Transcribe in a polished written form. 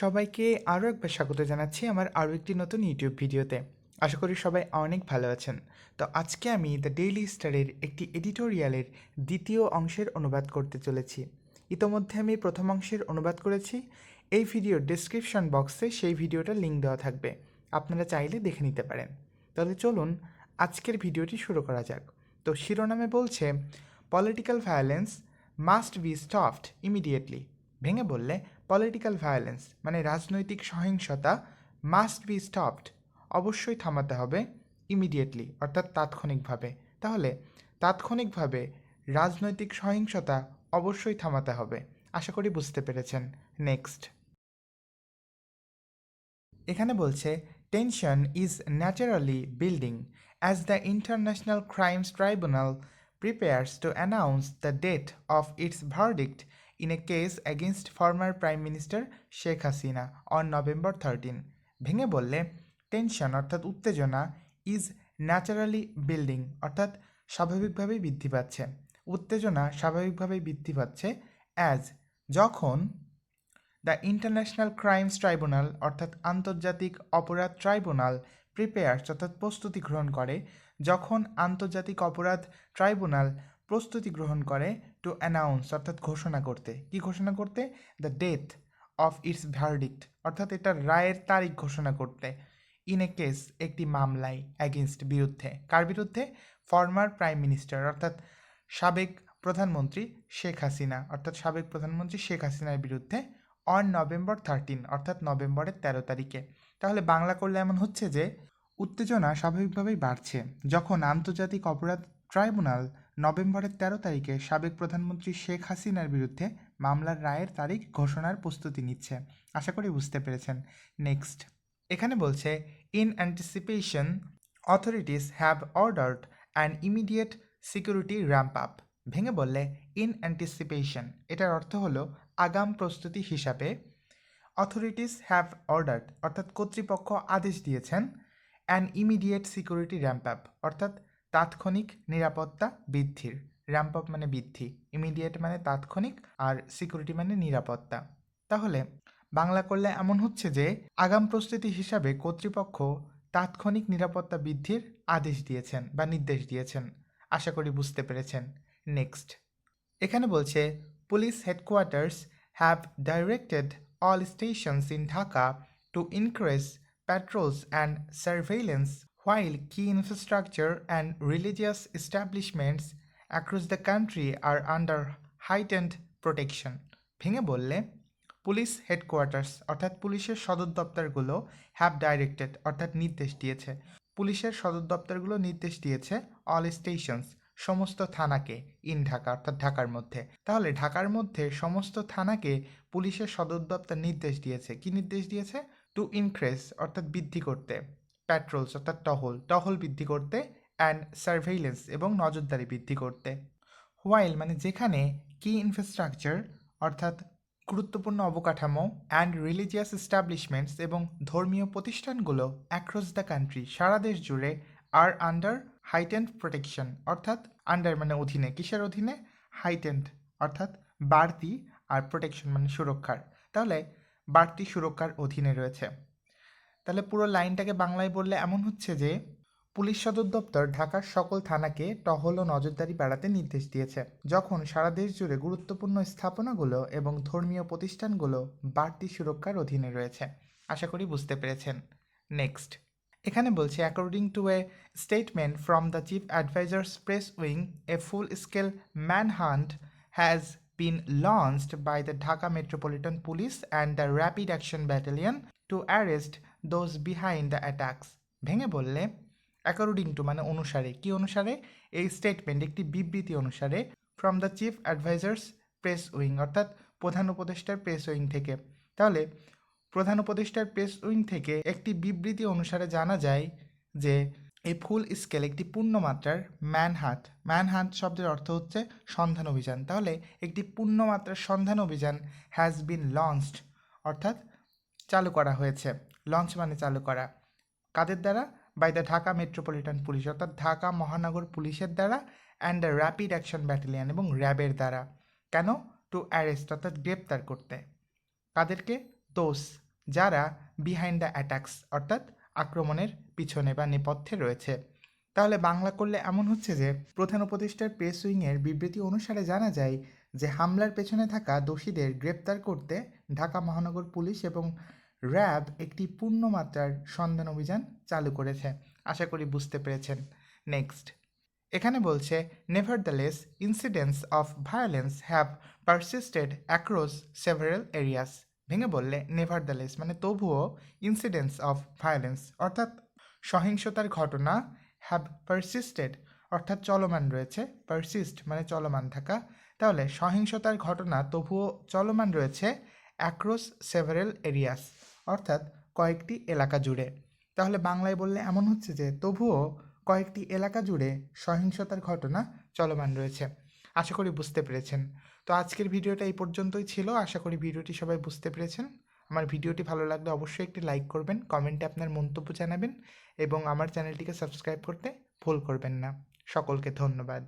সবাইকে আরও একবার স্বাগত জানাচ্ছি আমার আরও একটি নতুন ইউটিউব ভিডিওতে। আশা করি সবাই অনেক ভালো আছেন। তো আজকে আমি দ্য ডেইলি স্টারের একটি এডিটোরিয়ালের দ্বিতীয় অংশের অনুবাদ করতে চলেছি। ইতোমধ্যে আমি প্রথম অংশের অনুবাদ করেছি। এই ভিডিওর ডেসক্রিপশন বক্সে সেই ভিডিওটার লিঙ্ক দেওয়া থাকবে, আপনারা চাইলে দেখে নিতে পারেন। তাহলে চলুন আজকের ভিডিওটি শুরু করা যাক। তো শিরোনামে বলছে, political violence must be stopped immediately. ভেঙে বললে পলিটিক্যাল ভায়োলেন্স মানে রাজনৈতিক সহিংসতা মাস্ট বি স্টপড অবশ্যই থামাতে হবে, ইমিডিয়েটলি অর্থাৎ তাৎক্ষণিকভাবে। তাহলে তাৎক্ষণিকভাবে রাজনৈতিক সহিংসতা অবশ্যই থামাতে হবে। আশা করি বুঝতে পেরেছেন। নেক্সট, এখানে বলছে tension is naturally building as the international crimes tribunal prepares to announce the date of its verdict in a case against former Prime Minister Sheikh Hasina on November 13। ভেঙে বললে টেনশন অর্থাৎ উত্তেজনা ইজ ন্যাচারালি বিল্ডিং অর্থাৎ স্বাভাবিকভাবেই বৃদ্ধি পাচ্ছে। উত্তেজনা স্বাভাবিকভাবেই বৃদ্ধি পাচ্ছে অ্যাজ যখন দ্য ইন্টারন্যাশনাল ক্রাইমস ট্রাইব্যুনাল অর্থাৎ আন্তর্জাতিক অপরাধ ট্রাইব্যুনাল প্রিপেয়ার্স অর্থাৎ প্রস্তুতি গ্রহণ করে, যখন আন্তর্জাতিক অপরাধ ট্রাইব্যুনাল প্রস্তুতি গ্রহণ করে টু অ্যানাউন্স অর্থাৎ ঘোষণা করতে। কি ঘোষণা করতে? The death of its verdict অর্থাৎ এটার রায়ের তারিখ ঘোষণা করতে। ইন এ কেস একটি মামলায়, অ্যাগেনস্ট বিরুদ্ধে। কার বিরুদ্ধে? ফর্মার প্রাইম মিনিস্টার অর্থাৎ সাবেক প্রধানমন্ত্রী শেখ হাসিনা অর্থাৎ সাবেক প্রধানমন্ত্রী শেখ হাসিনার বিরুদ্ধে অন নভেম্বর 13 অর্থাৎ নভেম্বরের 13 তারিখে। তাহলে বাংলা করলে এমন হচ্ছে যে উত্তেজনা স্বাভাবিকভাবেই বাড়ছে যখন আন্তর্জাতিক অপরাধ ট্রাইব্যুনাল নভেম্বরের 13 তারিখে সাবেক প্রধানমন্ত্রী শেখ হাসিনার বিরুদ্ধে মামলার রায়ের তারিখ ঘোষণার প্রস্তুতি নিচ্ছে। আশা করি বুঝতে পেরেছেন। নেক্সট, এখানে বলছে in anticipation authorities have ordered an immediate security ramp up. ভেঙে বললে ইন অ্যান্টিসিপেশন এটার অর্থ হলো আগাম প্রস্তুতি হিসাবে। অথরিটিস হ্যাভ অর্ডার্ড অর্থাৎ কর্তৃপক্ষ আদেশ দিয়েছেন। An immediate security ramp up অর্থাৎ তাৎক্ষণিক নিরাপত্তা বৃদ্ধির। র্যাম্প আপ মানে বৃদ্ধি, ইমিডিয়েট মানে তাৎক্ষণিক, আর সিকিউরিটি মানে নিরাপত্তা। তাহলে বাংলা করলে এমন হচ্ছে যে আগাম প্রস্তুতি হিসাবে কর্তৃপক্ষ তাৎক্ষণিক নিরাপত্তা বৃদ্ধির আদেশ দিয়েছেন বা নির্দেশ দিয়েছেন। আশা করি বুঝতে পেরেছেন। নেক্সট, এখানে বলছে police headquarters have directed all stations in Dhaka to increase patrols and surveillance, while key infrastructure and religious establishments across the country are under heightened protection। ভেঙে বললে পুলিশ হেডকোয়ার্টার্স অর্থাৎ পুলিশের সদর দপ্তরগুলো হ্যাভ ডাইরেক্টেড অর্থাৎ নির্দেশ দিয়েছে। পুলিশের সদর দপ্তরগুলো নির্দেশ দিয়েছে অল স্টেশনস সমস্ত থানাকে, ইন ঢাকা অর্থাৎ ঢাকার মধ্যে। তাহলে ঢাকার মধ্যে সমস্ত থানাকে পুলিশের সদর দপ্তর নির্দেশ দিয়েছে। কি নির্দেশ দিয়েছে? টু ইনক্রিজ অর্থাৎ বৃদ্ধি করতে, প্যাট্রোলস অর্থাৎ টহল বৃদ্ধি করতে, অ্যান্ড সার্ভেইলেন্স এবং নজরদারি বৃদ্ধি করতে। হোয়াইল মানে যেখানে, কি ইনফ্রাস্ট্রাকচার অর্থাৎ গুরুত্বপূর্ণ অবকাঠামো, অ্যান্ড রিলিজিয়াস এস্টাবলিশমেন্টস এবং ধর্মীয় প্রতিষ্ঠানগুলো অ্যাক্রস দ্য কান্ট্রি সারা দেশ জুড়ে আর আন্ডার হাইটেন্ড প্রোটেকশন অর্থাৎ আন্ডার মানে অধীনে, কিসের অধীনে? হাইটেন্ড অর্থাৎ বাড়তি, আর প্রোটেকশন মানে সুরক্ষার। তাহলে বাড়তি সুরক্ষার অধীনে রয়েছে। তাহলে পুরো লাইনটাকে বাংলায় বললে এমন হচ্ছে যে পুলিশ সদর দপ্তর ঢাকার সকল থানাকে টহল ও নজরদারি বাড়াতে নির্দেশ দিয়েছে যখন সারা দেশ জুড়ে গুরুত্বপূর্ণ স্থাপনাগুলো এবং ধর্মীয় প্রতিষ্ঠানগুলো বাড়তি সুরক্ষার অধীনে রয়েছে। আশা করি বুঝতে পেরেছেন। নেক্সট, এখানে বলছে according to a statement from the chief advisers press wing a full scale manhunt has been launched by the Dhaka Metropolitan Police and the Rapid Action Battalion to arrest those behind the attacks। ভেঙে বললে according to মানে অনুসারে, কি অনুসারে? এই statement একটি বিবৃতি অনুসারে from the chief advisers press wing অর্থাৎ প্রধান উপদেষ্টার প্রেস উইং থেকে। তাহলে প্রধান উপদেষ্টার প্রেস উইং থেকে একটি বিবৃতি অনুসারে জানা যায় যে এই ফুল স্কেল একটি পূর্ণমাত্রার ম্যানহান্ট শব্দের অর্থ হচ্ছে সন্ধান অভিযান। তাহলে একটি পূর্ণমাত্রার সন্ধান অভিযান হ্যাজ বিন লঞ্চড অর্থাৎ চালু করা হয়েছে। লঞ্চ মানে চালু করা। কাদের দ্বারা? By the Dhaka metropolitan police অর্থাৎ ঢাকা মহানগর পুলিশের দ্বারা, and the rapid action battalion এবং র্যাবের দ্বারা। কেন? টু অ্যারেস্ট অর্থাৎ গ্রেপ্তার করতে। কাদেরকে? দোষ যারা বিহাইন্ড দ্য অ্যাটাকস অর্থাৎ আক্রমণের পিছনে বা নেপথ্যে রয়েছে। তাহলে বাংলা করলে এমন হচ্ছে যে প্রধান উপদেষ্টার প্রেস উইংয়ের বিবৃতি অনুসারে জানা যায় যে হামলার পেছনে থাকা দোষীদের গ্রেপ্তার করতে ঢাকা মহানগর পুলিশ এবং র্যাব একটি পূর্ণমাত্রার সন্ধান অভিযান চালু করেছে। আশা করি বুঝতে পেরেছেন। নেক্সট, এখানে বলছে nevertheless incidents of violence have persisted across several areas. ভেঙে বললে নেভারদ্যালেস মানে তবুও, ইনসিডেন্টস অফ ভায়োলেন্স অর্থাৎ সহিংসতার ঘটনা, হ্যাভ পারসিস্টেড অর্থাৎ চলমান রয়েছে, পারসিস্ট মানে চলমান থাকা, তাহলে সহিংসতার ঘটনা তবুও চলমান রয়েছে অ্যাক্রস সেভারেল এরিয়াস অর্থাৎ কয়েকটি এলাকা জুড়ে। তাহলে বাংলায় বললে এমন হচ্ছে যে তবুও কয়েকটি এলাকা জুড়ে সহিংসতার ঘটনা চলমান রয়েছে। আশা করি বুঝতে পেরেছেন। তো আজকের ভিডিওটা এই পর্যন্তই ছিল। আশা করি ভিডিওটি সবাই বুঝতে পেরেছেন। আমার ভিডিওটি ভালো লাগলে অবশ্যই একটি লাইক করবেন, কমেন্টে আপনার মন্তব্য জানাবেন এবং আমার চ্যানেলটিকে সাবস্ক্রাইব করতে ভুল করবেন না। সকলকে ধন্যবাদ।